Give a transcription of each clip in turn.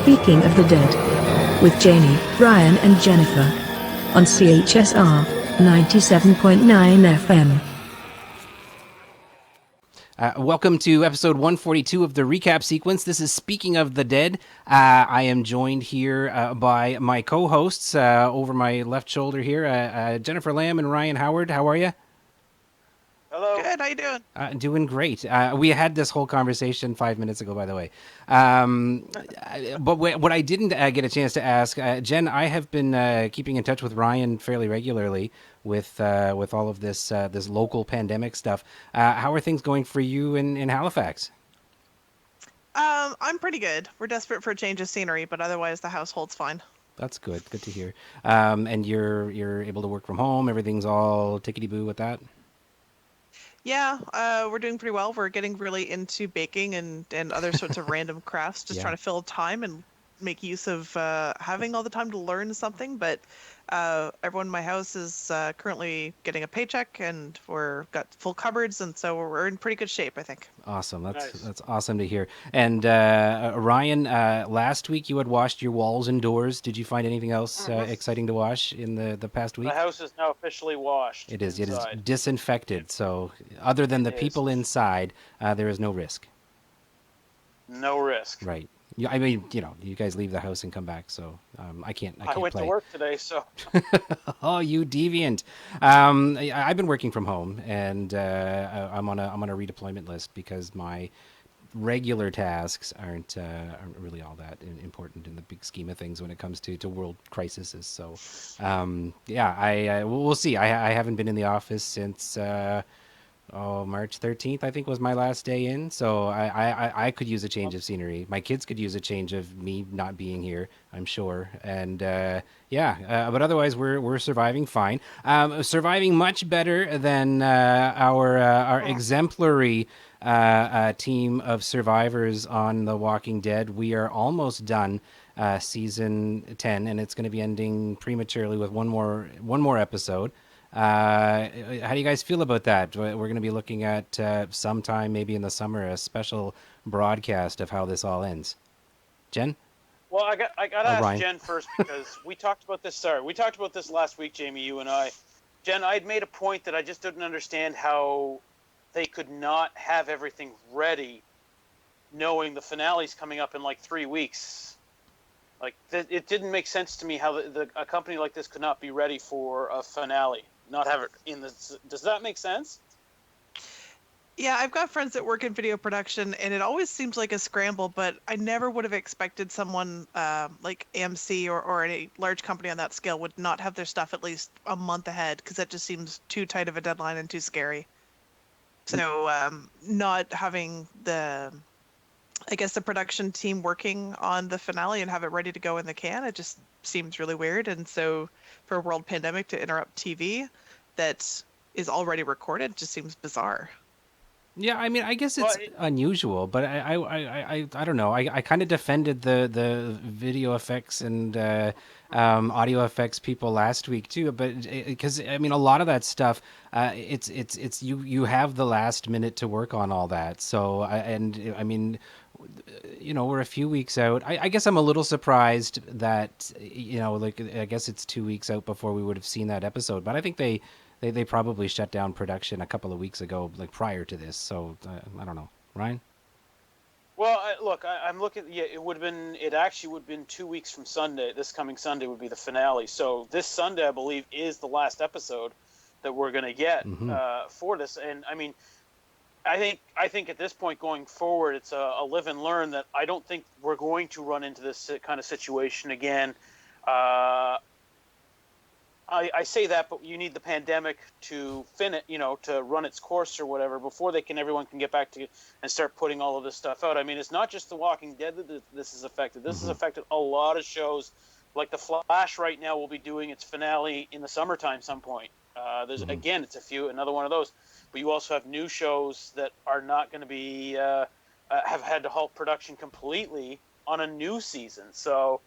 Speaking of the Dead, with Jamie, Ryan and Jennifer, on CHSR 97.9 FM. Welcome to episode 142 of the recap sequence. This is Speaking of the Dead. I am joined here by my co-hosts over my left shoulder here, Jennifer Lambe and Ryan Howard. How are you? Hello. Good. How you doing? Doing great. We had this whole conversation 5 minutes ago, by the way. But what I didn't get a chance to ask, Jen, I have been keeping in touch with Ryan fairly regularly with all of this local pandemic stuff. How are things going for you in Halifax? I'm pretty good. We're desperate for a change of scenery, but otherwise the household's fine. That's good. Good to hear. And you're able to work from home. Everything's all tickety-boo with that. Yeah, we're doing pretty well. We're getting really into baking and other sorts of random crafts, just Yeah. trying to fill time and make use of having all the time to learn something. But everyone in my house is currently getting a paycheck, and we're got full cupboards, and so we're in pretty good shape, I think. Awesome. Nice. That's awesome to hear. And Ryan, last week you had washed your walls and doors. Did you find anything else exciting to wash in the past week? The house is now officially washed. It is. It is inside. disinfected. So other than the It is. people inside, there is no risk. No risk. Right. I mean, you guys leave the house and come back, so I can't I went play. to work today, so Oh, you deviant! I've been working from home, and I'm on a redeployment list because my regular tasks aren't really all that important in the big scheme of things when it comes to world crises. So, we'll see. I haven't been in the office since March 13th, I think, was my last day in. So I could use a change of scenery. My kids could use a change of me not being here, I'm sure. And but otherwise we're surviving fine. Surviving much better than our exemplary team of survivors on The Walking Dead. We are almost done season 10, and it's going to be ending prematurely with one more episode. How do you guys feel about that? We're going to be looking at sometime maybe in the summer a special broadcast of how this all ends. Jen? well, I got to ask Ryan. Jen first because we talked about this. Sorry, we talked about this last week, Jamie, you and I. Jen, I'd made a point that I just didn't understand how they could not have everything ready, knowing the finale's coming up in like 3 weeks. Like it didn't make sense to me how a company like this could not be ready for a finale, not have it in the. Does that make sense? Yeah, I've got friends that work in video production, and it always seems like a scramble, but I never would have expected someone like AMC or any large company on that scale would not have their stuff at least a month ahead, because that just seems too tight of a deadline and too scary. So not having the production team working on the finale and have it ready to go in the can, it just seems really weird. And so for a world pandemic to interrupt TV that is already recorded just seems bizarre. Yeah, I mean, I guess it's unusual, but I don't know. I kind of defended the video effects and audio effects people last week too, but because I mean, a lot of that stuff, it's you have the last minute to work on all that. So I mean, we're a few weeks out. I guess I'm a little surprised that like I guess it's 2 weeks out before we would have seen that episode, but I think they probably shut down production a couple of weeks ago, like prior to this. So I don't know, Ryan. Well, I'm looking. Yeah, it actually would have been 2 weeks from Sunday. This coming Sunday would be the finale. So this Sunday, I believe, is the last episode that we're going to get for this. And I mean, I think at this point going forward, it's a live and learn that I don't think we're going to run into this kind of situation again. I say that, but you need the pandemic to to run its course or whatever before everyone can get back to and start putting all of this stuff out. I mean, it's not just The Walking Dead that this is affected. This has affected a lot of shows. Like The Flash right now will be doing its finale in the summertime some point. There's again, it's another one of those. But you also have new shows that are not going to be have had to halt production completely on a new season. So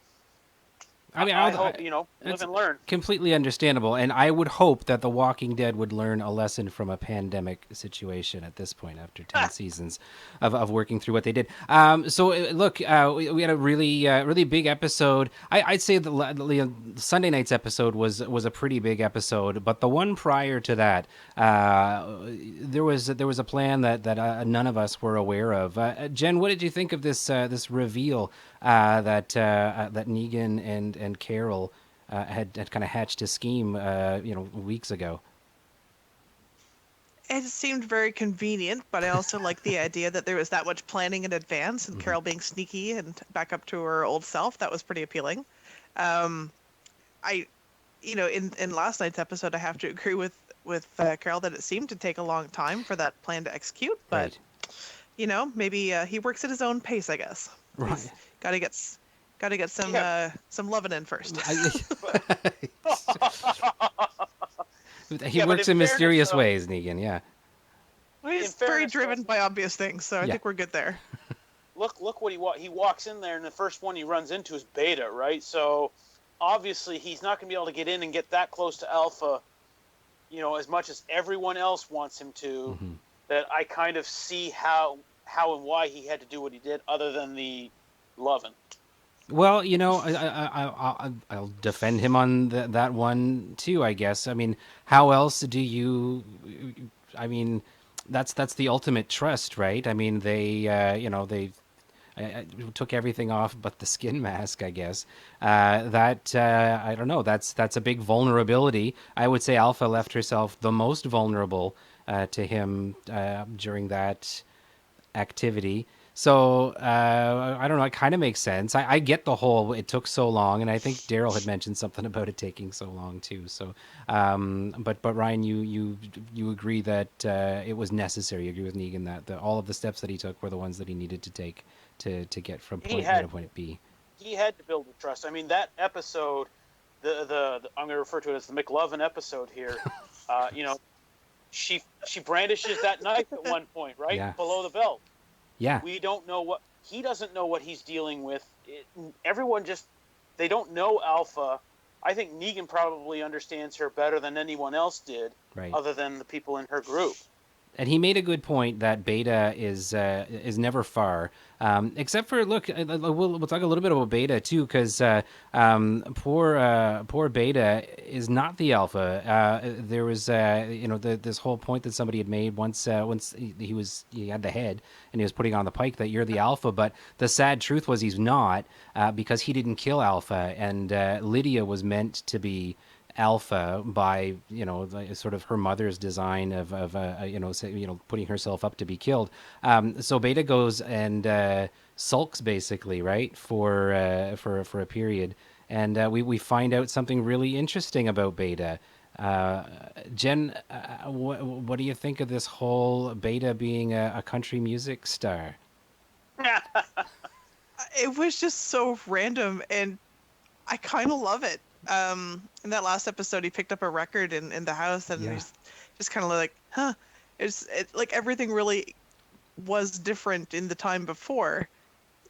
I mean, I hope live it's and learn. completely understandable, and I would hope that The Walking Dead would learn a lesson from a pandemic situation at this point after 10 seasons of working through what they did. Look, we had a really big episode. I'd say the Sunday night's episode was a pretty big episode, but the one prior to that, there was a plan that none of us were aware of. Jen, what did you think of this reveal that Negan and Carol had kind of hatched a scheme, weeks ago? It seemed very convenient, but I also like the idea that there was that much planning in advance and Carol being sneaky and back up to her old self. That was pretty appealing. Um, I, in last night's episode, I have to agree with Carol that it seemed to take a long time for that plan to execute. But Right. maybe he works at his own pace. I guess. Right. He's got to get some loving in first. He Yeah, but works in in fairness, mysterious though, ways, Negan. Yeah. He's in very fairness, driven though, by obvious things, so I Yeah. think we're good there. look what he walks in there, and the first one he runs into is Beta, right? So obviously he's not going to be able to get in and get that close to Alpha, as much as everyone else wants him to. Mhm. That I kind of see how and why he had to do what he did, other than the loving. Well, I'll defend him on that one too. I guess. I mean, how else do you? I mean, that's the ultimate trust, right? I mean, they took everything off but the skin mask, I guess. I don't know. That's a big vulnerability. I would say Alpha left herself the most vulnerable to him during that activity. So I don't know. It kind of makes sense. I get the whole. It took so long, and I think Daryl had mentioned something about it taking so long too. So, but Ryan, you agree that it was necessary. You agree with Negan that all of the steps that he took were the ones that he needed to take to get from He point A to had point B. he had to build the trust. I mean, that episode, the I'm going to refer to it as the McLovin episode here. You know, she brandishes that knife at one point, right Yeah. below the belt. Yeah. We don't know what he doesn't know what he's dealing with. Everyone just they don't know Alpha. I think Negan probably understands her better than anyone else did, Right. other than the people in her group. And he made a good point that Beta is never far, except for look. We'll talk a little bit about Beta too, because poor Beta is not the Alpha. There was this whole point that somebody had made once he had the head and he was putting on the pike that you're the Alpha, but the sad truth was he's not because he didn't kill Alpha, and Lydia was meant to be Alpha by sort of her mother's design of putting herself up to be killed. So Beta goes and sulks basically, right, for a period, and we find out something really interesting about Beta. Jen, what do you think of this whole Beta being a country music star? It was just so random, and I kind of love it. In that last episode, he picked up a record in the house, and Yeah. he's just kind of like, huh. Like everything really was different in the time before.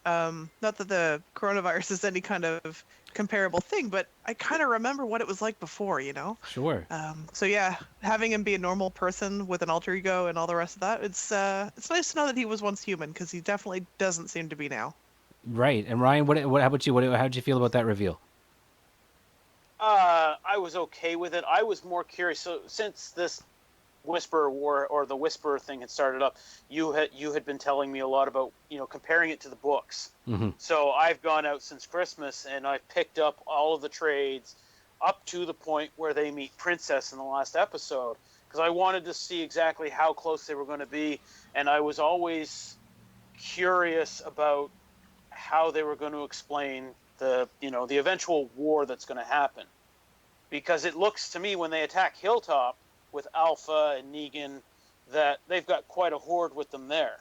Not that the coronavirus is any kind of comparable thing, but I kind of remember what it was like before, you know? Sure. So yeah, having him be a normal person with an alter ego and all the rest of that, it's nice to know that he was once human, because he definitely doesn't seem to be now. Right. And Ryan, how about you? How did you feel about that reveal? I was okay with it. I was more curious. So since this Whisperer War or the Whisperer thing had started up, you had been telling me a lot about comparing it to the books. Mm-hmm. So I've gone out since Christmas and I've picked up all of the trades up to the point where they meet Princess in the last episode, because I wanted to see exactly how close they were going to be, and I was always curious about how they were going to explain the eventual war that's going to happen, because it looks to me when they attack Hilltop with Alpha and Negan that they've got quite a horde with them there.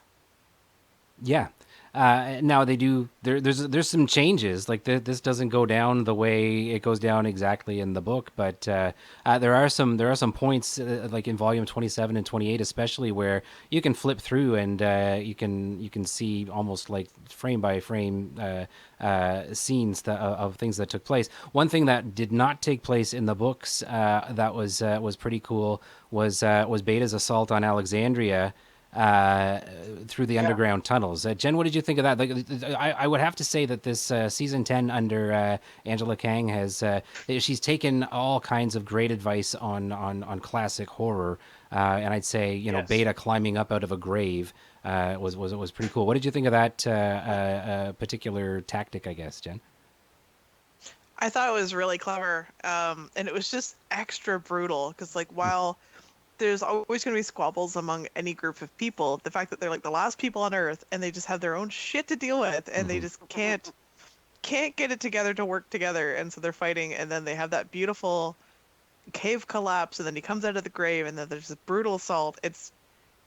Yeah. Now they do. There's some changes. Like this doesn't go down the way it goes down exactly in the book, but there are some points like in volume 27 and 28, especially where you can flip through and you can see almost like frame by frame scenes of things that took place. One thing that did not take place in the books that was pretty cool was Beta's assault on Alexandria through the Yeah. underground tunnels. Jen, what did you think of that? Like, I would have to say that this season 10 under Angela Kang has she's taken all kinds of great advice on classic horror, and I'd say Yes. Beta climbing up out of a grave was pretty cool. What did you think of that particular tactic? I guess, Jen. I thought it was really clever, and it was just extra brutal because, like, while there's always going to be squabbles among any group of people, the fact that they're like the last people on Earth and they just have their own shit to deal with, and they Mm-hmm. just can't get it together to work together, and so they're fighting, and then they have that beautiful cave collapse, and then he comes out of the grave, and then there's this brutal assault.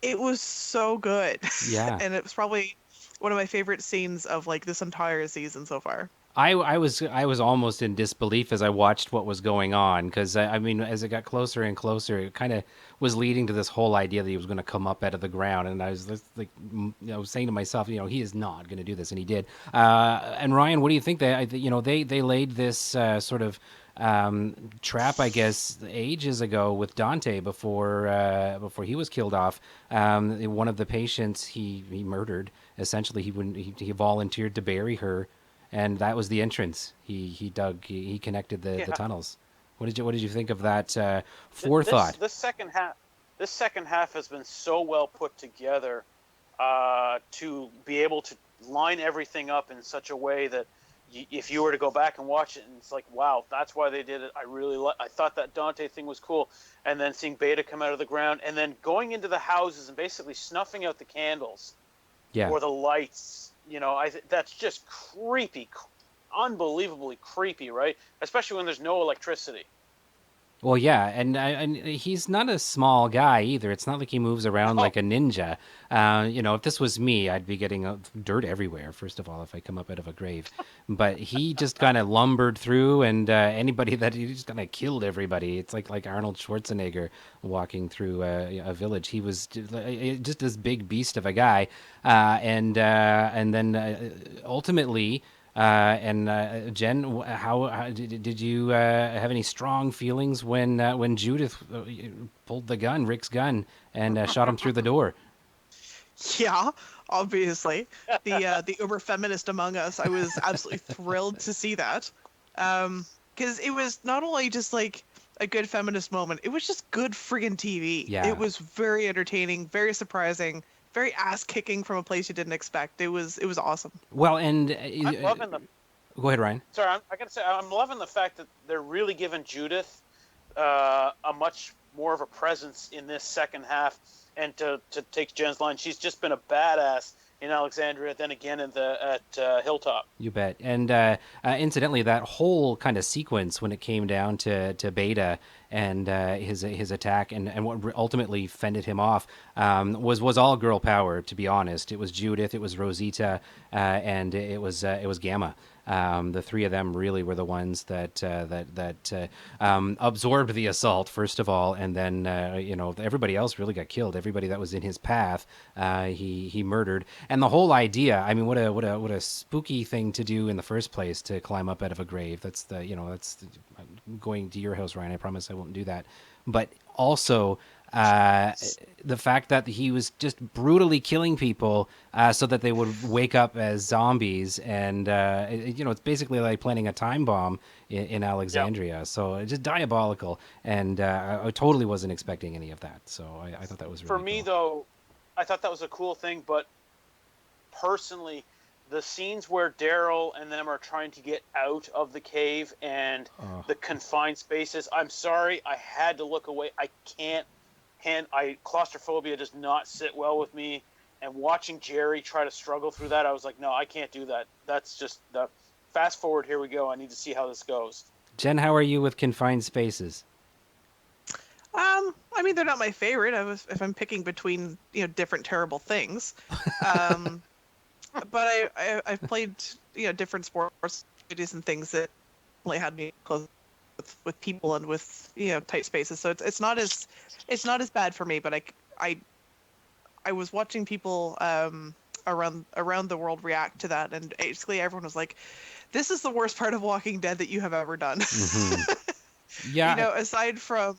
It was so good, Yeah. and it was probably one of my favorite scenes of like this entire season so far. I was almost in disbelief as I watched what was going on because I mean as it got closer and closer it kind of was leading to this whole idea that he was going to come up out of the ground, and I was just like saying to myself, he is not going to do this, and he did. And Ryan, what do you think? They laid this sort of trap, I guess, ages ago with Dante before he was killed off. One of the patients he murdered. Essentially, he volunteered to bury her, and that was the entrance. He dug. He connected the Yeah. tunnels. What did you think of that This forethought? this second half has been so well put together to be able to line everything up in such a way that if you were to go back and watch it, and it's like, wow, that's why they did it. I thought that Dante thing was cool, and then seeing Beta come out of the ground, and then going into the houses and basically snuffing out the candles Yeah. or the lights. That's just creepy, unbelievably creepy, right? Especially when there's no electricity. Well, yeah, and he's not a small guy either. It's not like he moves around No. like a ninja. If this was me, I'd be getting dirt everywhere. First of all, if I come up out of a grave, but he just kind of lumbered through, and anybody that he just kind of killed everybody. It's like Arnold Schwarzenegger walking through a village. He was just this big beast of a guy, and then ultimately. And Jen, how did you have any strong feelings when Judith pulled the gun, Rick's gun, and shot him through the door? Yeah, obviously. The uber feminist among us, I was absolutely thrilled to see that. Because it was not only just like a good feminist moment, it was just good friggin' TV. Yeah. It was very entertaining, very surprising, very ass kicking from a place you didn't expect. It was awesome. Well, and I'm loving the. go ahead, Ryan. Sorry, I gotta say, I'm loving the fact that they're really giving Judith a much more of a presence in this second half. And to take Jen's line, she's just been a badass in Alexandria, then again at Hilltop. You bet. And incidentally, that whole kind of sequence when it came down to Beta and his attack and what ultimately fended him off was all girl power. To be honest, it was Judith, it was Rosita, and it was Gamma. The three of them really were the ones that absorbed the assault first of all, and then everybody else really got killed. Everybody that was in his path, he murdered. And the whole idea, I mean, what a spooky thing to do in the first place, to climb up out of a grave. That's I'm going to your house, Ryan. I promise I won't do that. But also the fact that he was just brutally killing people so that they would wake up as zombies, and it's basically like planting a time bomb in Alexandria. Yep. So it's just diabolical, and I totally wasn't expecting any of that. So I thought that was really For me, cool. though, I thought that was a cool thing, but personally, the scenes where Daryl and them are trying to get out of the cave and the confined spaces, I'm sorry, I had to look away. I can't. Claustrophobia does not sit well with me. And watching Jerry try to struggle through that, I was like, no, I can't do that. That's just the fast forward. Here we go. I need to see how this goes. Jen, how are you with confined spaces? I mean, they're not my favorite. If I'm picking between different terrible things. but I've played different sports activities and things that really had me close with people and with tight spaces. So it's not as bad for me. But I was watching people around the world react to that, and basically everyone was like, "This is the worst part of Walking Dead that you have ever done." Hmm. Yeah. Aside from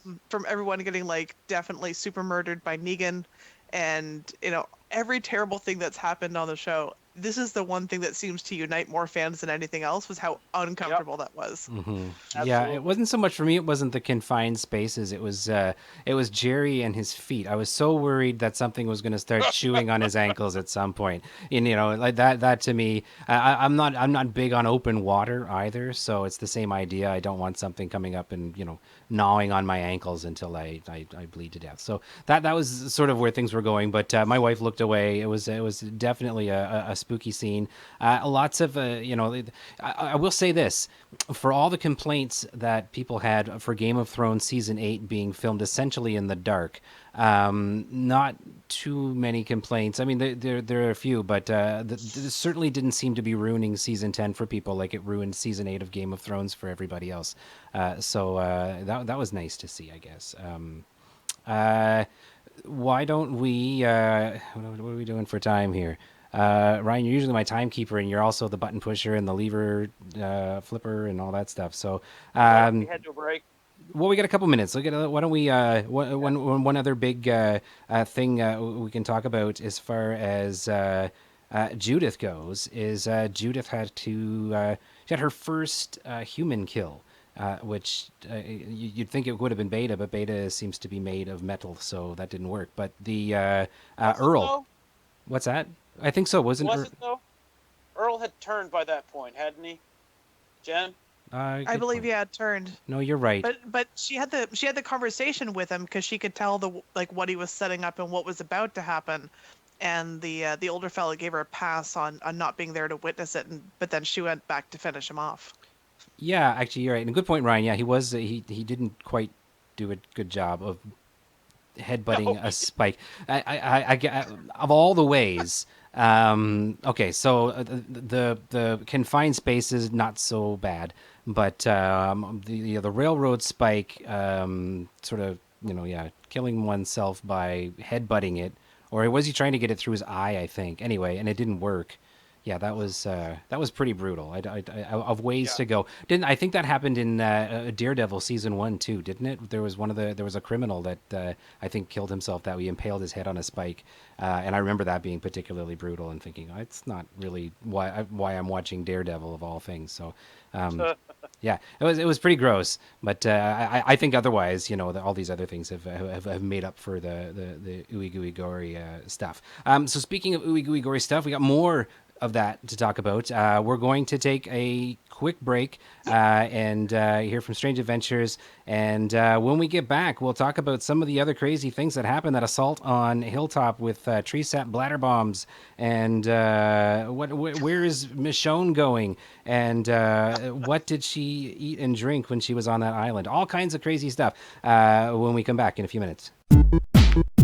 everyone getting like definitely super murdered by Negan, and every terrible thing that's happened on the show, this is the one thing that seems to unite more fans than anything else, was how Yep, uncomfortable that was. Yeah, it absolutely. wasn't so much for me. It wasn't the confined spaces. It was Jerry and his feet. I was so worried that something was going to start chewing on his ankles at some point. And like that. That to me, I'm not big on open water either. So it's the same idea. I don't want something coming up and gnawing on my ankles until I bleed to death. So that was sort of where things were going. But my wife looked away. It was definitely a spooky scene. Lots of I will say this, for all the complaints that people had for Game of Thrones season 8 being filmed essentially in the dark, not too many complaints. I mean, there are a few, but this certainly didn't seem to be ruining season 10 for people like it ruined season 8 of Game of Thrones for everybody else. So that was nice to see, I guess. Uh, why don't we? What are we doing for time here? Ryan, you're usually my timekeeper, and you're also the button pusher and the lever flipper and all that stuff. So, Why don't we um, head to a break? well, we got a couple minutes. Why don't we? One other big thing we can talk about as far as Judith goes is Judith she had her first human kill. Which you'd think it would have been Beta, but Beta seems to be made of metal, so that didn't work. But the Was it Earl, though? what's that? I think so. Wasn't Was it though? Earl had turned by that point, hadn't he? Jen? I Good believe point. he had turned. No, you're right. But she had the conversation with him because she could tell like what he was setting up and what was about to happen, and the older fella gave her a pass on not being there to witness it, but then she went back to finish him off. Yeah, actually, you're right. And a good point, Ryan. Yeah, he didn't quite do a good job of headbutting No. a spike. Of all the ways. Okay, so the confined space is not so bad, but the railroad spike, sort of yeah, killing oneself by headbutting it, or was he trying to get it through his eye? I think anyway, and it didn't work. Yeah, that was pretty brutal. Of ways Yeah. to go. Didn't I think that happened in Daredevil season 1 too? Didn't it? There was there was a criminal that I think killed himself that way, impaled his head on a spike, and I remember that being particularly brutal and thinking, oh, it's not really why I'm watching Daredevil of all things. So. Yeah, it was pretty gross, but I think otherwise, all these other things have made up for the ooey gooey gory stuff. So speaking of ooey gooey gory stuff, we got more of that to talk about. We're going to take a quick break and hear from Strange Adventures, and when we get back, we'll talk about some of the other crazy things that happened. That assault on Hilltop with tree sap bladder bombs, and where is Michonne going, and what did she eat and drink when she was on that island? All kinds of crazy stuff when we come back in a few minutes.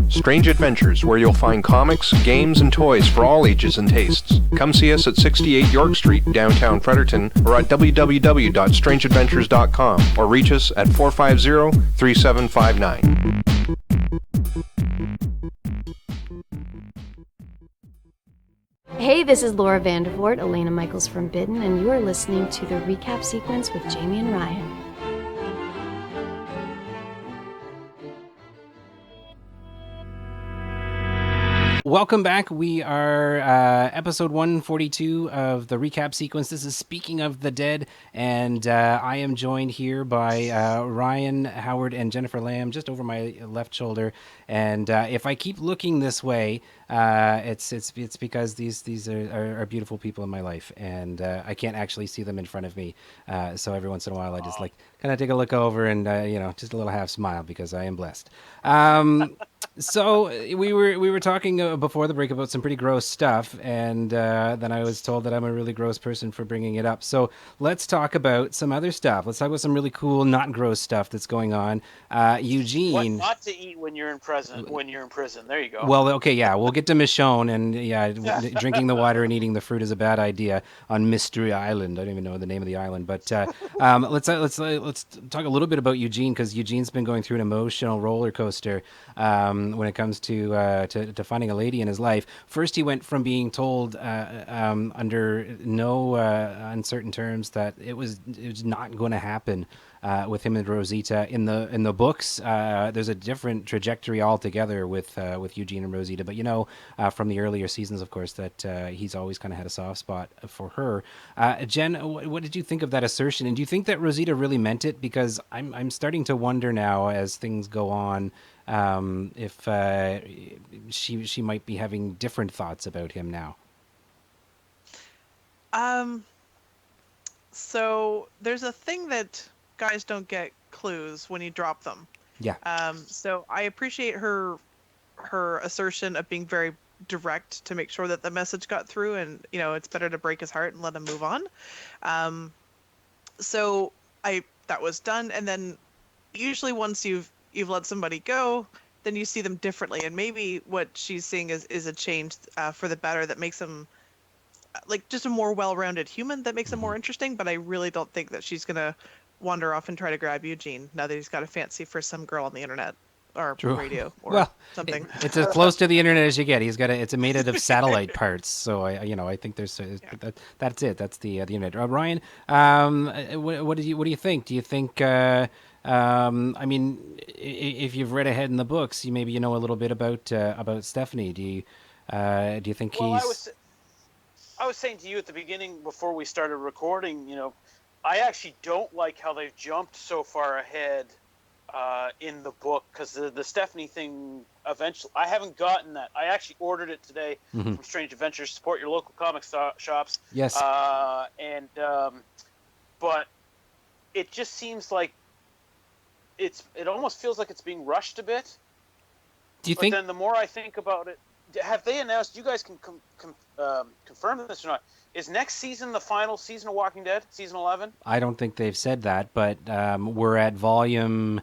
Strange Adventures, where you'll find comics, games, and toys for all ages and tastes. Come see us at 68 York Street, downtown Fredericton, or at www.strangeadventures.com, or reach us at 450-3759. Hey, this is Laura Vandervoort, Elena Michaels from Bidden, and you are listening to the recap sequence with Jamie and Ryan. Welcome back. We are episode 142 of the recap sequence. This is Speaking of the Dead, and I am joined here by Ryan, Howard, and Jennifer Lambe, just over my left shoulder. And if I keep looking this way, it's because these are beautiful people in my life, and I can't actually see them in front of me. So every once in a while, I just like kind of take a look over and just a little half smile because I am blessed. So we were talking before the break about some pretty gross stuff, and then I was told that I'm a really gross person for bringing it up. So let's talk about some other stuff. Let's talk about some really cool, not gross stuff that's going on. What Eugene. not to eat when you're in prison? When you're in prison, there you go. Well, okay, yeah, we'll get to Michonne, and yeah, Yeah. drinking the water and eating the fruit is a bad idea on Mystery Island. I don't even know the name of the island, but let's talk a little bit about Eugene, because Eugene's been going through an emotional roller coaster when it comes to finding a lady in his life. First, he went from being told under no uncertain terms that it was not going to happen. With him and Rosita in the books, there's a different trajectory altogether with Eugene and Rosita. But from the earlier seasons, of course, that he's always kind of had a soft spot for her. Jen, what did you think of that assertion? And do you think that Rosita really meant it? Because I'm starting to wonder now as things go on if she might be having different thoughts about him now. So there's a thing that guys don't get clues when you drop them. Yeah. So I appreciate her assertion of being very direct to make sure that the message got through, and it's better to break his heart and let him move on. So that was done, and then usually once you've let somebody go, then you see them differently, and maybe what she's seeing is a change for the better that makes him like just a more well-rounded human, that makes him more interesting. But I really don't think that she's gonna wander off and try to grab Eugene now that he's got a fancy for some girl on the internet or True. radio or Well, something. It's as close to the internet as you get. It's made out of satellite parts, so I think there's that's it. That's the internet. Ryan, what do you think? Do you think? I mean, if you've read ahead in the books, maybe you know a little bit about Stephanie. Do you think Well, he's? I was saying to you at the beginning before we started recording, I actually don't like how they've jumped so far ahead in the book, because the Stephanie thing eventually, I haven't gotten that. I actually ordered it today from Strange Adventures. Support your local comic shops. Yes. But it just seems like it almost feels like it's being rushed a bit. Do you think? But then the more I think about it, have they announced? You guys can confirm this or not? Is next season the final season of Walking Dead, season 11? I don't think they've said that, but we're at volume,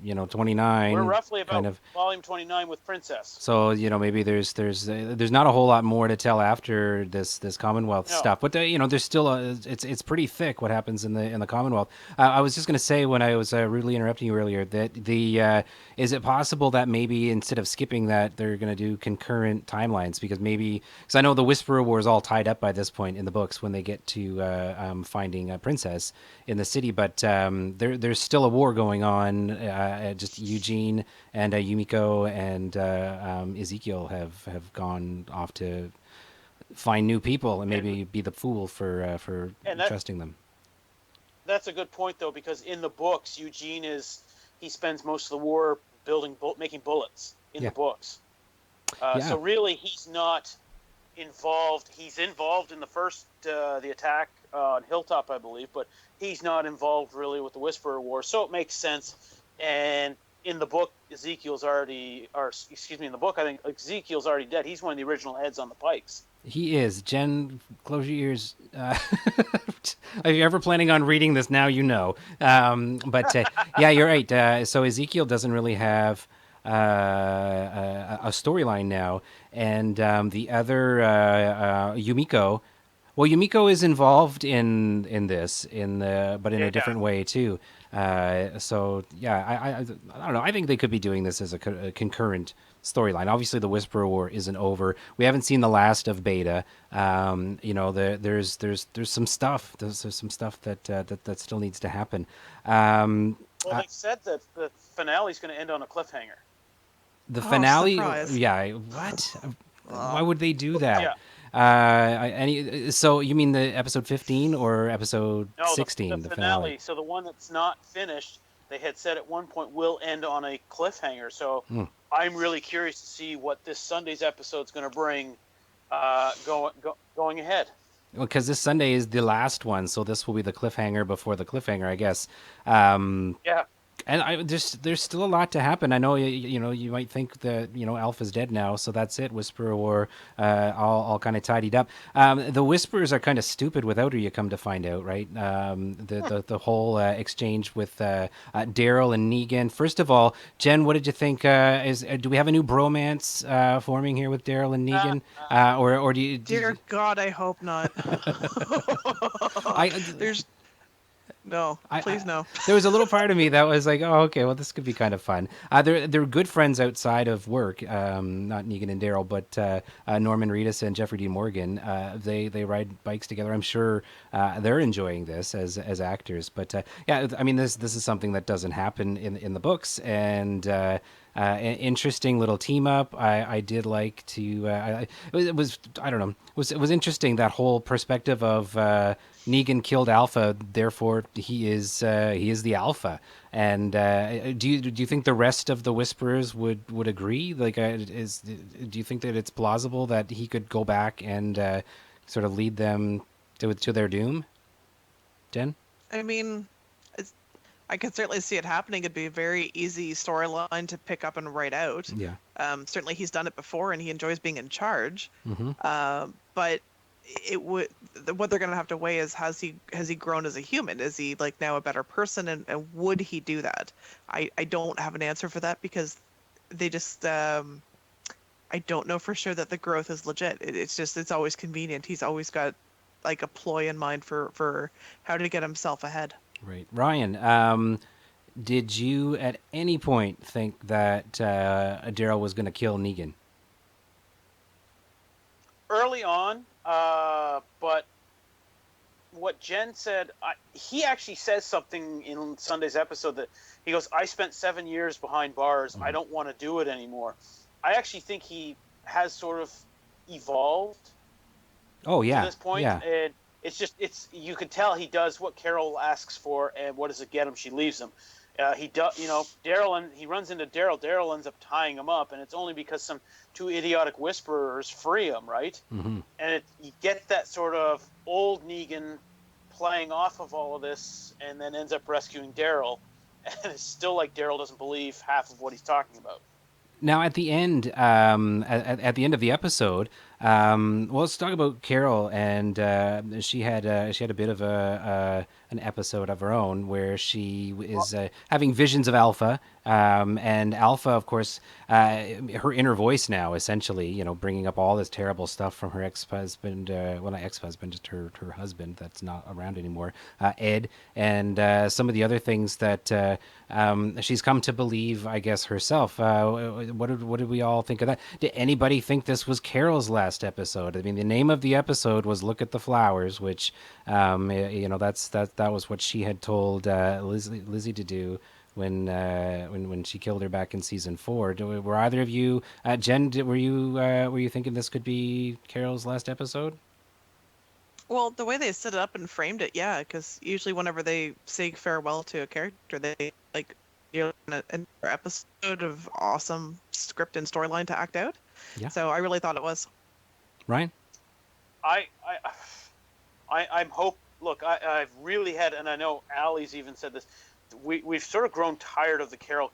29. We're roughly about kind of. volume 29 with Princess. So maybe there's not a whole lot more to tell after this Commonwealth stuff, but there's still it's pretty thick what happens in the Commonwealth. I was just going to say, when I was rudely interrupting you earlier, that is it possible that maybe instead of skipping that, they're going to do concurrent timelines, because I know the Whisperer War is all tied up by this point in the books when they get to finding a princess in the city, but there's still a war going on. Just Eugene and Yumiko and Ezekiel have gone off to find new people and maybe be the fool for trusting them. That's a good point, though, because in the books, Eugene he spends most of the war making bullets in the books. So really, he's not involved. He's involved in the first the attack on Hilltop, I believe, but he's not involved really with the Whisperer War. So it makes sense. And in the book, in the book, I think Ezekiel's already dead. He's one of the original heads on the Pikes. He is. Jen, close your ears. If you're ever planning on reading this now, But yeah, you're right. So Ezekiel doesn't really have a storyline now. And the other, Yumiko... Well, Yumiko is involved in this, but in a different way, too. So, yeah, I don't know. I think they could be doing this as a concurrent storyline. Obviously, the Whisperer War isn't over. We haven't seen the last of Beta. There's some stuff. There's some stuff that still needs to happen. Well, they said that the finale is going to end on a cliffhanger. The finale? Surprise. Yeah. What? Why would they do that? Yeah. So you mean the episode 15 or episode 16? The finale. So the one that's not finished, they had said at one point will end on a cliffhanger. So I'm really curious to see what this Sunday's episode is going to bring going ahead. Well, because this Sunday is the last one, so this will be the cliffhanger before the cliffhanger, I guess. Yeah. And there's still a lot to happen. I know you might think that Alpha's dead now, so that's it. Whisperer War, all kind of tidied up. The Whisperers are kind of stupid without her. You come to find out, right? The whole exchange with Daryl and Negan. First of all, Jen, what did you think? Do we have a new bromance forming here with Daryl and Negan, or do you? Dear God, I hope not. I There's no, please no. There was a little part of me that was like, oh, okay, well, this could be kind of fun. They're good friends outside of work. Not Negan and Daryl, but Norman Reedus and Jeffrey Dean Morgan. They ride bikes together. I'm sure they're enjoying this as actors. But yeah, I mean, this is something that doesn't happen in the books, and an interesting little team up. I did like to. It was I don't know. It was interesting, that whole perspective of Negan killed Alpha, therefore he is the Alpha. And do you think the rest of the Whisperers would agree? Like, do you think that it's plausible that he could go back and sort of lead them to their doom? Jen? I mean, I could certainly see it happening. It'd be a very easy storyline to pick up and write out. Yeah. Certainly he's done it before and he enjoys being in charge. Mm-hmm. But what they're going to have to weigh is, has he grown as a human? Is he like now a better person? And would he do that? I don't have an answer for that, because they just, I don't know for sure that the growth is legit. It's always convenient. He's always got like a ploy in mind for how to get himself ahead. Right. Ryan, did you at any point think that Daryl was going to kill Negan? Early on, but what Jen said, he actually says something in Sunday's episode that he goes, I spent 7 years behind bars. I don't want to do it anymore. I actually think he has sort of evolved to this point. Yeah. And you can tell he does what Carol asks for, and what does it get him? She leaves him. Daryl, and he runs into Daryl. Daryl ends up tying him up, and it's only because some two idiotic whisperers free him, right? Mm-hmm. And you get that sort of old Negan playing off of all of this, and then ends up rescuing Daryl, and it's still like Daryl doesn't believe half of what he's talking about. Now, at the end, at the end of the episode, well, let's talk about Carol. And she had a bit of an episode of her own where she is having visions of Alpha, and Alpha, of course, her inner voice now, essentially, bringing up all this terrible stuff from her ex-husband, well, not ex-husband, just her husband that's not around anymore, Ed, and some of the other things that she's come to believe, I guess, herself. What did we all think of that? Did anybody think this was Carol's last episode? I mean, the name of the episode was "Look at the Flowers," which that was what she had told Lizzie to do when she killed her back in season 4. Were either of you, Jen? Were you thinking this could be Carol's last episode? Well, the way they set it up and framed it, yeah, because usually whenever they say farewell to a character, they an episode of awesome script and storyline to act out. Yeah. So I really thought it was. Ryan? I'm hope. Look, I've really had, and I know Allie's even said this. We've sort of grown tired of the Carol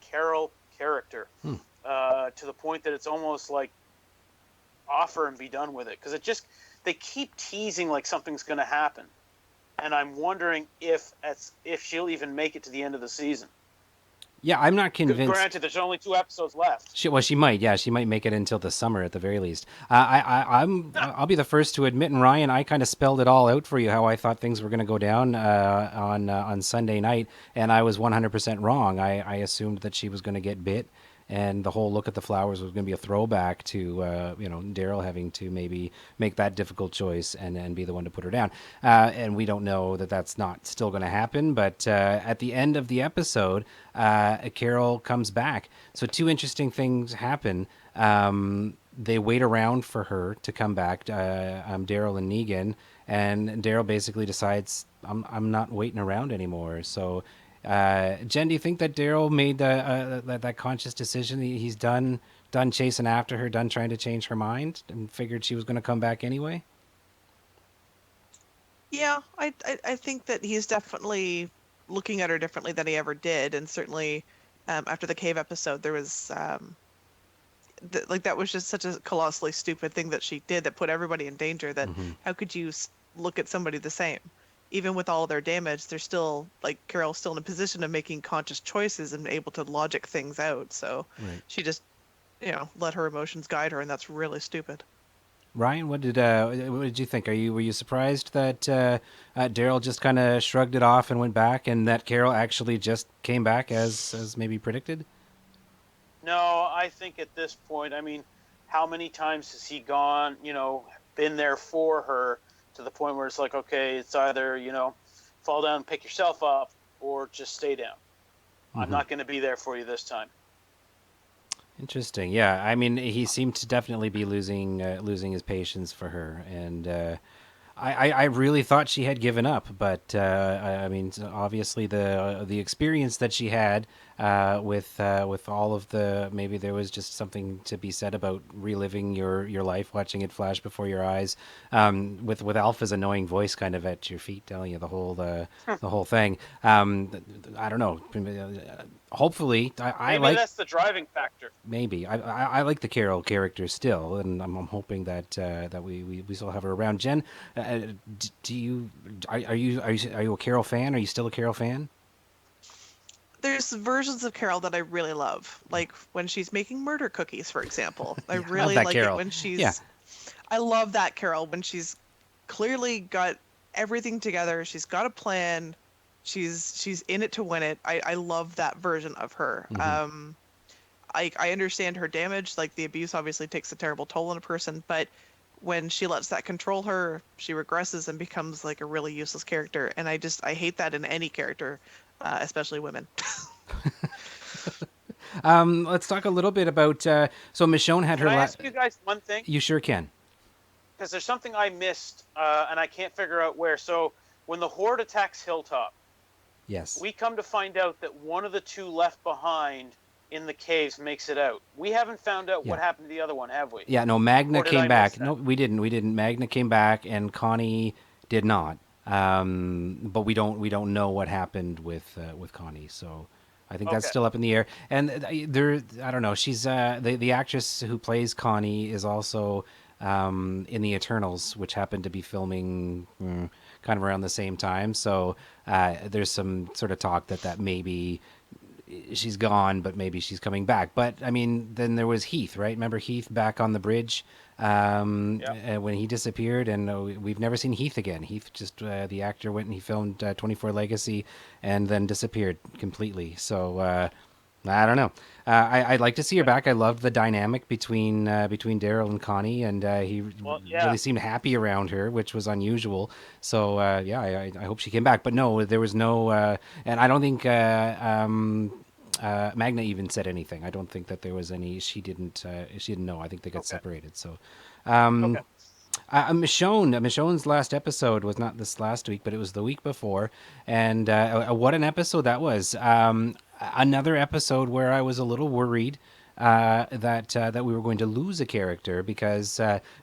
character to the point that it's almost like offer and be done with it, because they keep teasing like something's going to happen, and I'm wondering if she'll even make it to the end of the season. Yeah, I'm not convinced. Granted, there's only 2 episodes left. She might. Yeah, she might make it until the summer at the very least. I'll be the first to admit, and Ryan, I kind of spelled it all out for you how I thought things were going to go down on Sunday night, and I was 100% wrong. I assumed that she was going to get bit, and the whole Look at the Flowers was going to be a throwback to Daryl having to maybe make that difficult choice and be the one to put her down. And we don't know that that's not still going to happen. But at the end of the episode, Carol comes back. So 2 interesting things happen. They wait around for her to come back, Daryl and Negan, and Daryl basically decides, I'm not waiting around anymore. So Jen, do you think that Daryl made that conscious decision? He's done chasing after her, done trying to change her mind, and figured she was going to come back anyway? Yeah, I think that he's definitely looking at her differently than he ever did. And certainly after the cave episode, there was like that was just such a colossally stupid thing that she did that put everybody in danger. That how could you look at somebody the same? Even with all their damage, they're still like Carol's still in a position of making conscious choices and able to logic things out. So Right. she just, let her emotions guide her, and that's really stupid. Ryan, what did you think? Were you surprised that Daryl just kind of shrugged it off and went back, and that Carol actually just came back as maybe predicted? No, I think at this point, I mean, how many times has he gone, been there for her to the point where it's like, okay, it's either, fall down and pick yourself up or just stay down. I'm not going to be there for you this time. Interesting. Yeah, I mean, he seemed to definitely be losing his patience for her, and I really thought she had given up, but I mean, obviously the experience that she had with all of maybe there was just something to be said about reliving your life, watching it flash before your eyes, with Alpha's annoying voice kind of at your feet telling you the whole thing. I don't know. Hopefully, I Maybe like. that's the driving factor. Maybe I like the Carol character still, and I'm hoping that that we still have her around. Jen, do you are you a Carol fan? Are you still a Carol fan? There's versions of Carol that I really love, like when she's making murder cookies, for example. I Yeah, I love really that like Carol. it when Yeah. I love that Carol when she's clearly got everything together. She's got a plan. She's in it to win it. I love that version of her. I understand her damage, like the abuse obviously takes a terrible toll on a person, but when she lets that control her, she regresses and becomes like a really useless character. And I hate that in any character, especially women. Let's talk a little bit about. So Michonne had Can her. I ask you guys one thing? You sure can. Because there's something I missed, and I can't figure out where. So when the Horde attacks Hilltop, Yes. we come to find out that one of the two left behind in the caves makes it out. We haven't found out what Yeah. happened to the other one, have we? Yeah. No, Magna Or did came I miss back. that? No, we didn't. We didn't. Magna came back, and Connie did not. But we don't know what happened with Connie. So I think that's Okay. still up in the air. And there, I don't know. She's the actress who plays Connie is also in the Eternals, which happened to be filming kind of around the same time. So there's some sort of talk that maybe she's gone, but maybe she's coming back. But I mean, then there was Heath, right? Remember Heath back on the bridge when he disappeared, and we've never seen Heath again. Heath just the actor went and he filmed 24 Legacy, and then disappeared completely. So I don't know. I'd like to see her back. I loved the dynamic between Daryl and Connie, and he really seemed happy around her, which was unusual. So I hope she came back. But no, there was no, and I don't think Magna even said anything. I don't think that there was any. She didn't. She didn't know. I think they got separated. So. Okay. Michonne's last episode was not this last week, but it was the week before, and what an episode that was! Another episode where I was a little worried that we were going to lose a character because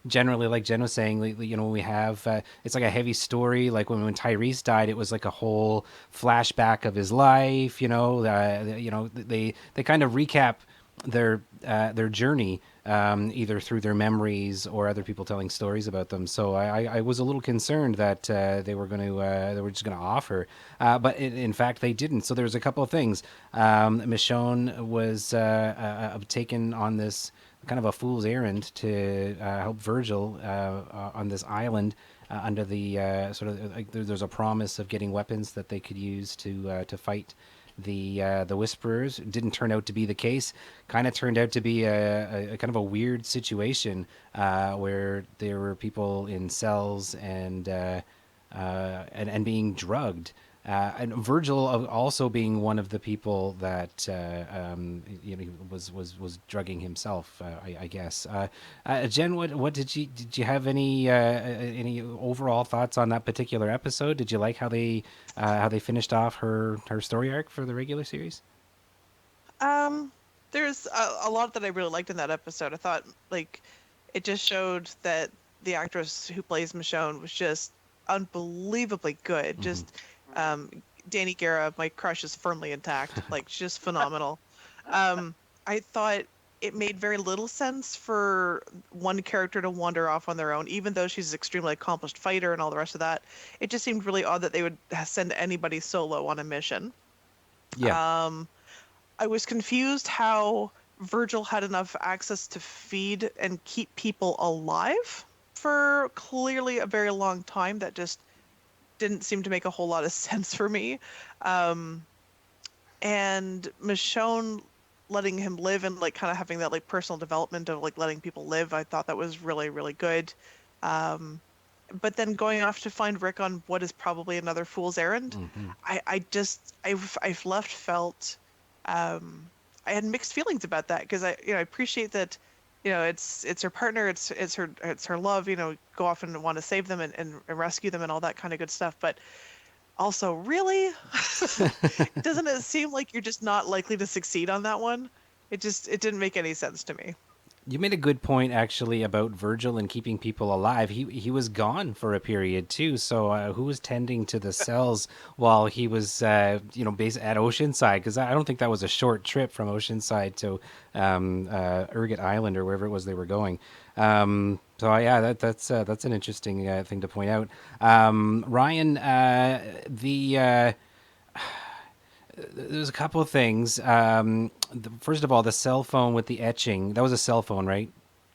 generally, like Jen was saying, we have it's like a heavy story. Like when Tyrese died, it was like a whole flashback of his life. They kind of recap their journey either through their memories or other people telling stories about them. So I was a little concerned that they were just going to offer, but in fact they didn't. So there's a couple of things. Michonne was taken on this kind of a fool's errand to help Virgil on this island. Under the sort of like there's a promise of getting weapons that they could use to fight the Whisperers. Didn't turn out to be the case. Kind of turned out to be a kind of a weird situation where there were people in cells and being drugged. And Virgil also being one of the people that was drugging himself, I guess. Jen, what did you have any overall thoughts on that particular episode? Did you like how they finished off her story arc for the regular series? There's a lot that I really liked in that episode. I thought like it just showed that the actress who plays Michonne was just unbelievably good. Just Danny Guerra, my crush is firmly intact. Like, just phenomenal. Um, I thought it made very little sense for one character to wander off on their own, even though she's an extremely accomplished fighter and all the rest of that. It just seemed really odd that they would send anybody solo on a mission. Yeah. Um, I was confused how Virgil had enough access to feed and keep people alive for clearly a very long time. That just didn't seem to make a whole lot of sense for me. Um, and Michonne letting him live and like kind of having that like personal development of like letting people live, I thought that was really, really good. Um, but then going off to find Rick on what is probably another fool's errand, I've left felt I had mixed feelings about that because I appreciate that, it's her partner, it's her love, go off and want to save them and rescue them and all that kind of good stuff. But also, really, doesn't it seem like you're just not likely to succeed on that one? It didn't make any sense to me. You made a good point actually about Virgil and keeping people alive. He was gone for a period too. So who was tending to the cells while he was based at Oceanside? Because I don't think that was a short trip from Oceanside to Urget Island or wherever it was they were going. That's an interesting thing to point out. Ryan, there's a couple of things. First of all, the cell phone with the etching. That was a cell phone, right?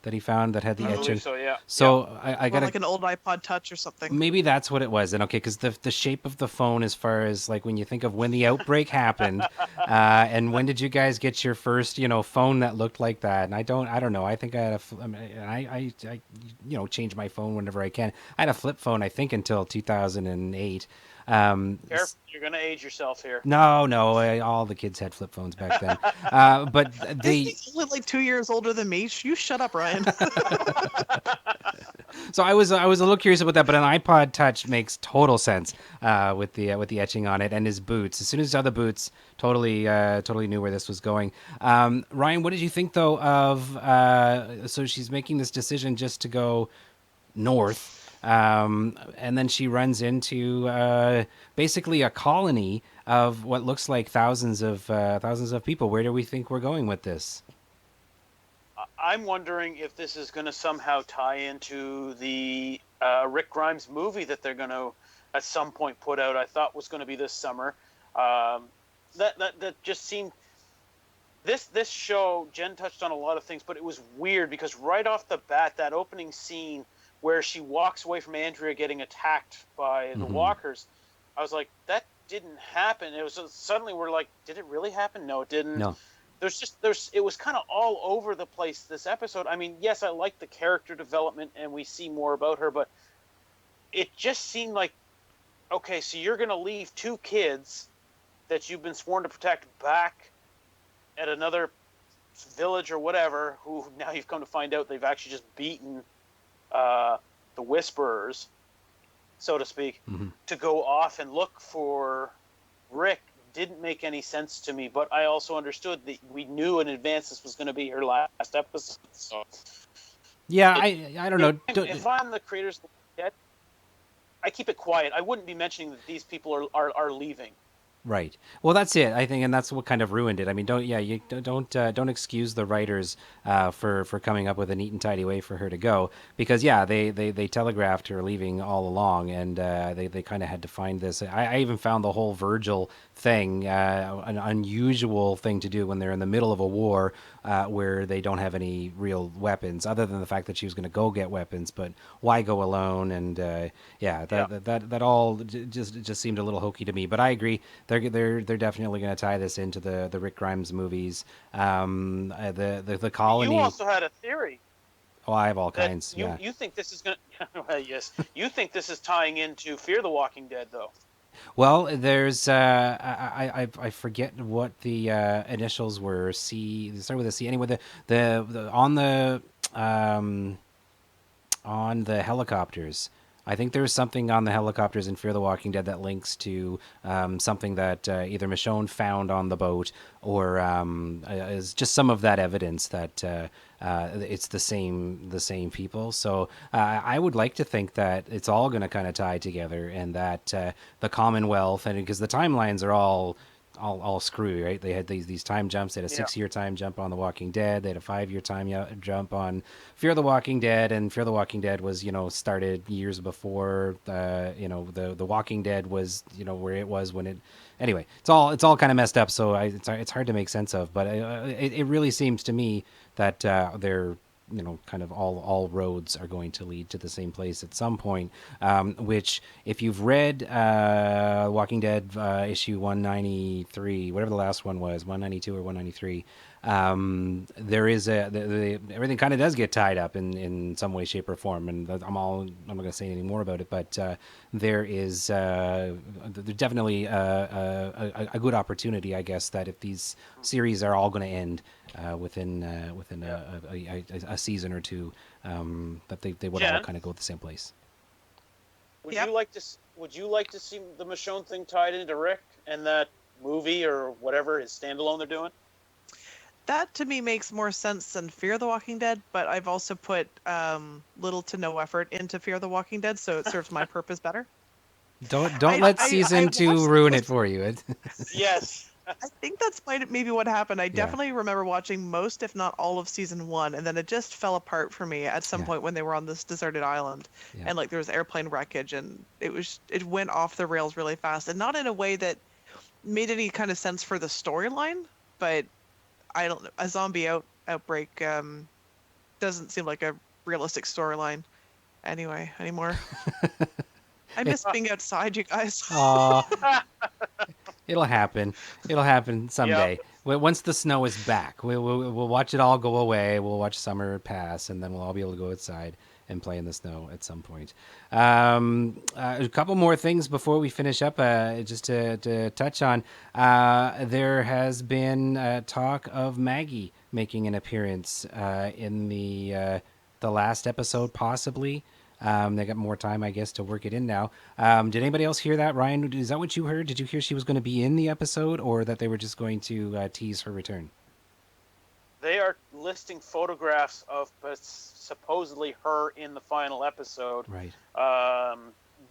That he found that had the I etching. believe so, yeah. So I Or got like an old iPod Touch or something. maybe that's what it was. And okay, because the shape of the phone, as far as like when you think of when the outbreak happened, and when did you guys get your first phone that looked like that? And I don't know. I think I had I change my phone whenever I can. I had a flip phone, I think, until 2008. Careful, you're going to age yourself here. No, all the kids had flip phones back then. But He's only like 2 years older than me. You shut up, Ryan. so I was a little curious about that, but an iPod Touch makes total sense with the etching on it and his boots. As soon as I saw the boots, totally knew where this was going. Ryan, what did you think though of? So she's making this decision just to go north. And then she runs into basically a colony of what looks like thousands of people. Where do we think we're going with this? I'm wondering if this is going to somehow tie into the Rick Grimes movie that they're going to at some point put out. I thought was going to be this summer. That just seemed this show. Jen touched on a lot of things, but it was weird because right off the bat, that opening scene where she walks away from Andrea getting attacked by the walkers, I was like, that didn't happen. It was suddenly we're like, did it really happen? No, it didn't. No. It was kind of all over the place this episode. I mean, yes, I like the character development and we see more about her, but it just seemed like, okay, so you're going to leave two kids that you've been sworn to protect back at another village or whatever, who now you've come to find out they've actually just beaten the Whisperers, so to speak, to go off and look for Rick didn't make any sense to me. But I also understood that we knew in advance this was going to be her last episode. So yeah, I don't know. If I'm the creators, I keep it quiet. I wouldn't be mentioning that these people are leaving. Right. Well, that's it, I think, and that's what kind of ruined it. I mean, don't excuse the writers for coming up with a neat and tidy way for her to go, because they telegraphed her leaving all along, and they kind of had to find this. I even found the whole Virgil thing an unusual thing to do when they're in the middle of a war where they don't have any real weapons, other than the fact that she was going to go get weapons. But why go alone? And that all just seemed a little hokey to me. But I agree. They're definitely going to tie this into the Rick Grimes movies. The colony. You also had a theory. Oh, I have all kinds. You think this is going to... yes. You think this is tying into Fear the Walking Dead, though. Well, there's I forget what the initials were. C. They start with a C. Anyway, the on the helicopters. I think there's something on the helicopters in Fear the Walking Dead that links to something that either Michonne found on the boat or is just some of that evidence that it's the same people. So I would like to think that it's all going to kind of tie together, and that the Commonwealth, and because the timelines are all screwy, right? They had these time jumps. They had a Yeah. 6-year time jump on The Walking Dead. They had a 5-year time jump on Fear the Walking Dead, and Fear the Walking Dead was started years before the Walking Dead was where it was when it. Anyway, it's all kind of messed up. So it's hard to make sense of, but it really seems to me that they're kind of all roads are going to lead to the same place at some point. Which, if you've read Walking Dead issue 193, whatever the last one was, 192 or 193, there is everything kind of does get tied up in some way, shape, or form. And I'm not going to say any more about it, but there is there's definitely a good opportunity, I guess, that if these series are all going to end within a season or two, that they would all Jen? kind of go the same place. Would Yep. you like to see the Michonne thing tied into Rick and that movie or whatever his standalone they're doing? That to me makes more sense than Fear the Walking Dead, but I've also put little to no effort into Fear the Walking Dead, so it serves my purpose better. Don't I- let I season watched 2 ruin those- it for you. Yes. I think that's maybe what happened. I Yeah. definitely remember watching most, if not all, of season 1, and then it just fell apart for me at some Yeah. point when they were on this deserted island, Yeah. and like there was airplane wreckage, and it went off the rails really fast, and not in a way that made any kind of sense for the storyline. But I don't know, a zombie outbreak doesn't seem like a realistic storyline anymore. I miss being outside, you guys. Aw. It'll happen. It'll happen someday. Yep. Once the snow is back, we'll watch it all go away. We'll watch summer pass, and then we'll all be able to go outside and play in the snow at some point. A couple more things before we finish up, just to touch on. There has been talk of Maggie making an appearance in the last episode, possibly. They got more time, I guess, to work it in now. Did anybody else hear that? Ryan, is that what you heard? Did you hear she was going to be in the episode, or that they were just going to tease her return? They are listing photographs of supposedly her in the final episode. Right.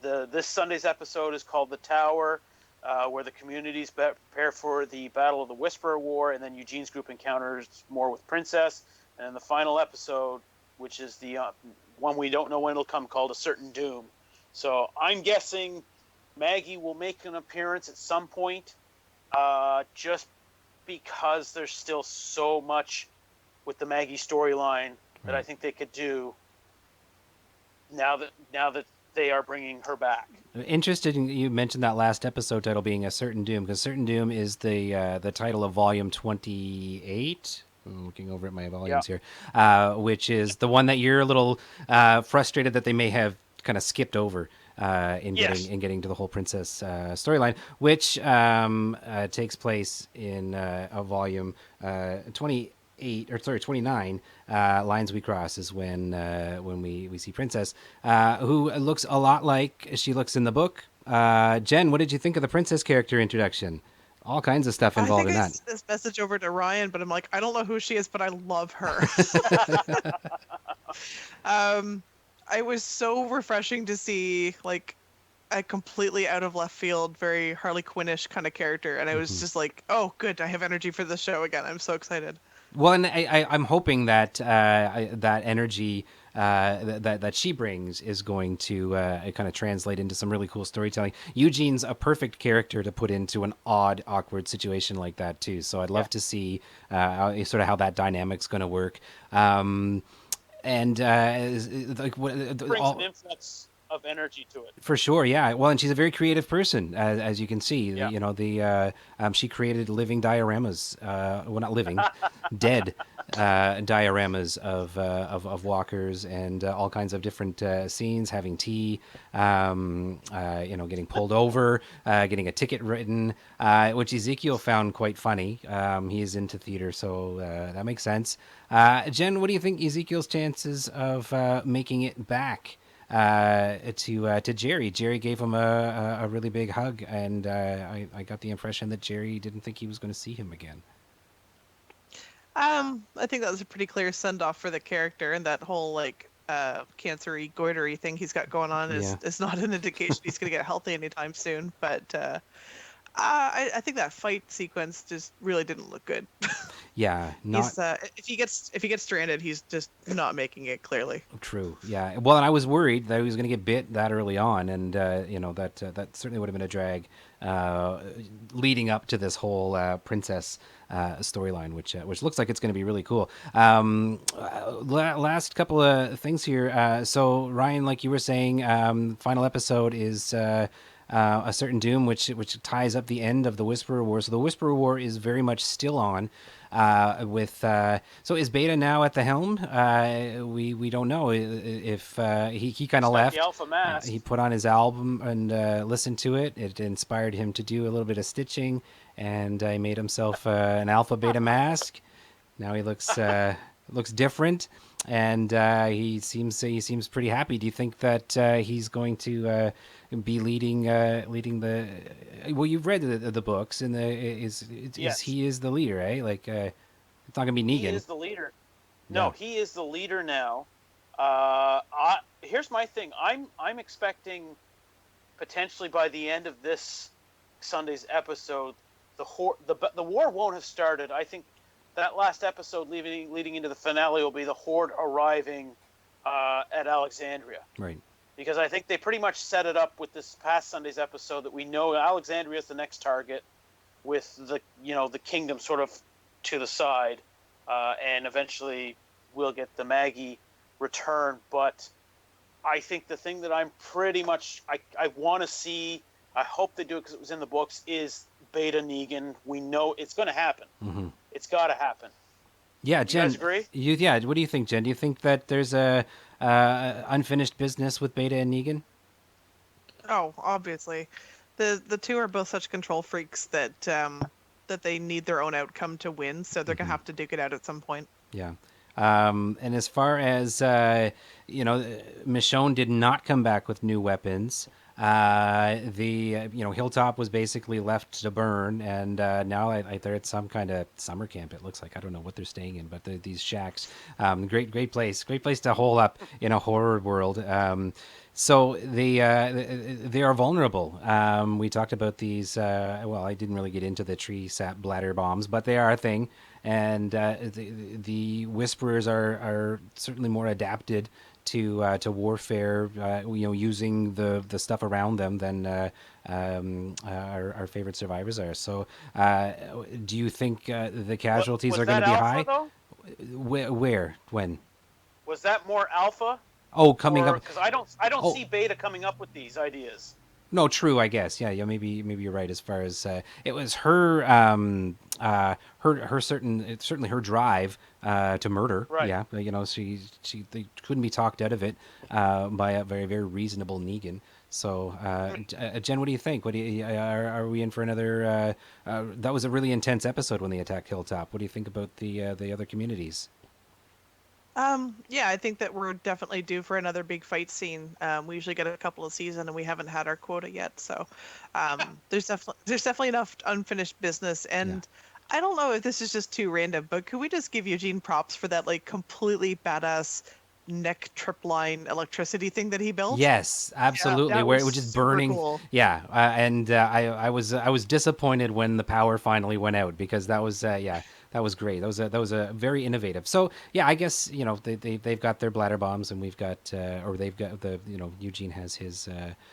This Sunday's episode is called The Tower, where the communities prepare for the Battle of the Whisperer War, and then Eugene's group encounters more with Princess. And the final episode, which is the one we don't know when it'll come, called A Certain Doom. So I'm guessing Maggie will make an appearance at some point, just because there's still so much with the Maggie storyline that I think they could do now that they are bringing her back. Interested in, you mentioned that last episode title being A Certain Doom, because Certain Doom is the title of volume 28. I'm looking over at my volumes here, which is the one that you're a little frustrated that they may have kind of skipped over in getting to the whole princess storyline, which takes place in a volume 29. Lines We Cross is when we see Princess, who looks a lot like she looks in the book. Jen, what did you think of the princess character introduction? All kinds of stuff involved in I that. sent this message over to Ryan, but I'm like, I don't know who she is, but I love her. It was so refreshing to see like a completely out of left field, very Harley Quinn-ish kind of character, and I was just like, oh, good, I have energy for the show again. I'm so excited. Well, and I'm hoping that that energy that she brings is going to kind of translate into some really cool storytelling. Eugene's a perfect character to put into an odd, awkward situation like that too. So I'd love to see sort of how that dynamic's going to work. And like what Brings an influx of energy to it. for sure, yeah. Well, and she's a very creative person, as you can see. Yeah. You know, she created living dioramas. Well, not living, dead dioramas of walkers and all kinds of different scenes. Having tea, getting pulled over, getting a ticket written, which Ezekiel found quite funny. He is into theater, so that makes sense. Jen, what do you think Ezekiel's chances of making it back to Jerry. Jerry gave him a really big hug, and I got the impression that Jerry didn't think he was going to see him again. I think that was a pretty clear send off for the character, and that whole like cancery, goitery thing he's got going on Yeah. is not an indication he's gonna get healthy anytime soon. But I think that fight sequence just really didn't look good. Yeah, not He's if he gets stranded, he's just not making it clearly. true. Yeah. Well, and I was worried that he was going to get bit that early on, and that certainly would have been a drag leading up to this whole princess storyline, which looks like it's going to be really cool. Last couple of things here. So Ryan, like you were saying, final episode is. A certain doom, which ties up the end of the Whisperer War. So the Whisperer War is very much still on. So is Beta now at the helm? We don't know if he kind of left. The Alpha Mask. He put on his album and listened to it. It inspired him to do a little bit of stitching, and he made himself an Alpha Beta mask. Now he looks different, and he seems pretty happy. Do you think that he's going to be leading the? Well, you've read the books, and Yes. he is the leader, eh? Like it's not gonna be Negan. He is the leader. No. No, he is the leader now. Here's my thing. I'm expecting potentially by the end of this Sunday's episode, the war won't have started. I think that last episode leading into the finale will be the Horde arriving at Alexandria. Right. Because I think they pretty much set it up with this past Sunday's episode that we know Alexandria is the next target, with the kingdom sort of to the side, and eventually we'll get the Maggie return. But I think the thing that I'm pretty much I want to see, I hope they do it because it was in the books, is Beta Negan. We know it's going to happen. Mm-hmm. It's got to happen. Yeah, Jen. You guys agree? Yeah. What do you think, Jen? Do you think that there's a unfinished business with Beta and Negan? Oh, obviously, the two are both such control freaks that that they need their own outcome to win, so they're gonna have to duke it out at some point. Yeah. And as far as Michonne did not come back with new weapons. Hilltop was basically left to burn, and now they're at some kind of summer camp. It looks like, I don't know what they're staying in, but these shacks, great place to hole up in a horror world. So they are vulnerable. We talked about these. Well, I didn't really get into the tree sap bladder bombs, but they are a thing, and the Whisperers are certainly more adapted to warfare, using the stuff around them than our favorite survivors are. So, do you think the casualties are going to be high? Though? Where? When? Was that more alpha? Oh, coming up. Because I don't see Beta coming up with these ideas. No, true. I guess. Yeah. Maybe you're right. As far as it was her, certainly her drive to murder. Right. Yeah. They couldn't be talked out of it by a very, very reasonable Negan. So, Jen, what do you think? Are we in for another? That was a really intense episode when they attacked Hilltop. What do you think about the other communities? Yeah, I think that we're definitely due for another big fight scene. We usually get a couple of seasons, and we haven't had our quota yet. So there's definitely enough unfinished business. And I don't know if this is just too random, but could we just give Eugene props for that like completely badass neck trip line electricity thing that he built? Yes, absolutely. Yeah, where it was just burning. Cool. Yeah, I was disappointed when the power finally went out, because that was that was great. That was a very innovative. So yeah, I guess they've got their bladder bombs, and we've got they've got Eugene has his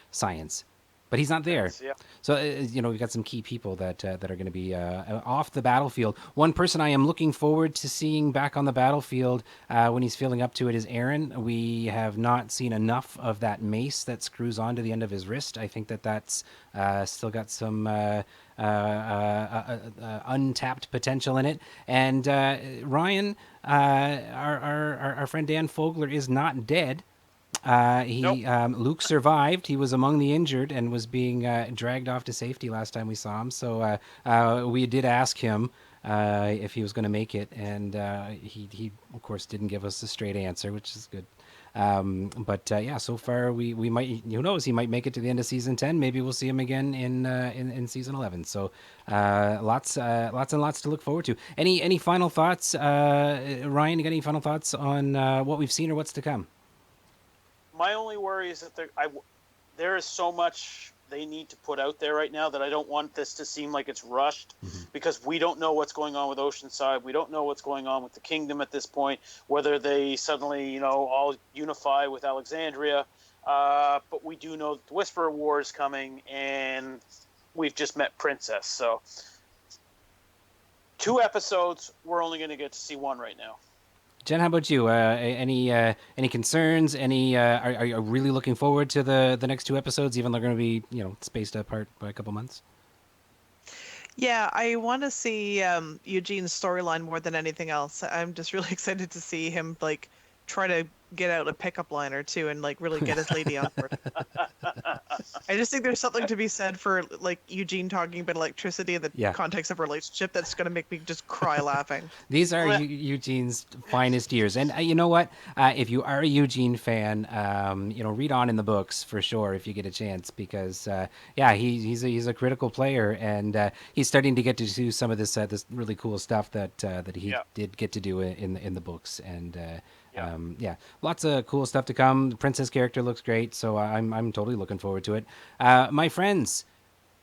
science, but he's not there. Yes, yeah. So we've got some key people that are going to be off the battlefield. One person I am looking forward to seeing back on the battlefield when he's feeling up to it is Aaron. We have not seen enough of that mace that screws onto the end of his wrist. I think that's still got some untapped potential in it. And Ryan, our friend Dan Fogler is not dead. Nope. Luke survived. He was among the injured and was being dragged off to safety last time we saw him. So we did ask him if he was going to make it, and he of course didn't give us a straight answer, which is good. But so far we might, who knows, he might make it to the end of season 10. Maybe we'll see him again in season 11. So lots and lots to look forward to. Any final thoughts, Ryan? You got any final thoughts on what we've seen or what's to come? My only worry is that there is so much they need to put out there right now that I don't want this to seem like it's rushed, because we don't know what's going on with Oceanside. We don't know what's going on with the Kingdom at this point, whether they suddenly, all unify with Alexandria. But we do know that the Whisperer War is coming, and we've just met Princess. So 2 episodes, we're only going to get to see 1 right now. Jen, how about you? Any concerns? Are you really looking forward to the next 2 episodes, even though they're going to be spaced apart by a couple months? Yeah, I want to see Eugene's storyline more than anything else. I'm just really excited to see him try to get out a pickup line or two and really get his lady on board. I just think there's something to be said for Eugene talking about electricity in the context of a relationship that's going to make me just cry laughing. These are Eugene's finest years, and you know what? If you are a Eugene fan, read on in the books for sure if you get a chance, because he's a critical player, and he's starting to get to do some of this really cool stuff that he did get to do in the books, and. Lots of cool stuff to come. The Princess character looks great, so I'm totally looking forward to it. My friends,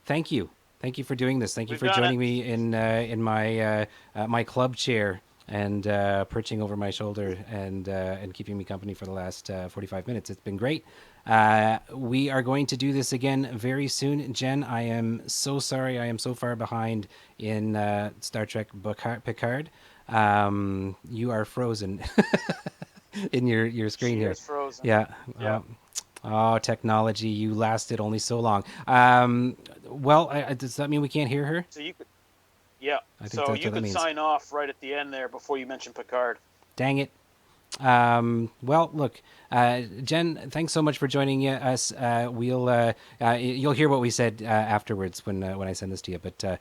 thank you for doing this. Thank you for joining me in my my club chair and perching over my shoulder and keeping me company for the last 45 minutes. It's been great. We are going to do this again very soon. Jen, I am so sorry. I am so far behind in Star Trek Picard. You are frozen. In your screen here. Frozen. Yeah. Technology, you lasted only so long. Does that mean we can't hear her? So you could, so you could sign off right at the end there before you mention Picard. Dang it. Look, Jen, thanks so much for joining us. You'll hear what we said afterwards when I send this to you. But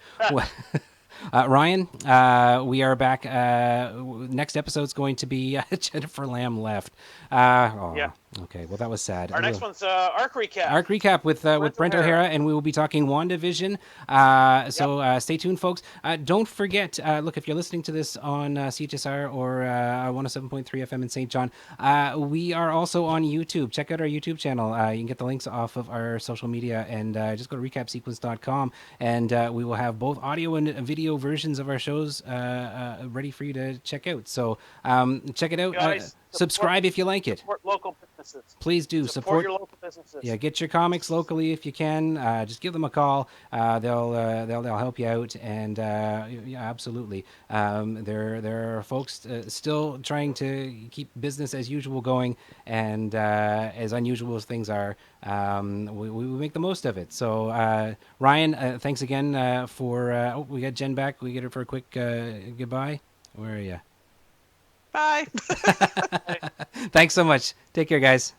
Ryan, we are back. Next episode's going to be Jennifer Lambe left. Okay, well, that was sad. Our next one's Arc Recap. Arc Recap with Brent O'Hara, and we will be talking WandaVision. So stay tuned, folks. Don't forget, look, if you're listening to this on CHSR or 107.3 FM in St. John, we are also on YouTube. Check out our YouTube channel. You can get the links off of our social media, and just go to recapsequence.com, and we will have both audio and video versions of our shows ready for you to check out. So check it out. Guys, subscribe if you like it. Support local businesses. Please do support your local businesses. Yeah, get your comics locally if you can. Just give them a call. They'll help you out, and absolutely. There are folks still trying to keep business as usual going, and as unusual as things are, we make the most of it. So Ryan, thanks again for. We got Jen back. We get her for a quick goodbye. Where are you? Bye. Thanks so much. Take care, guys.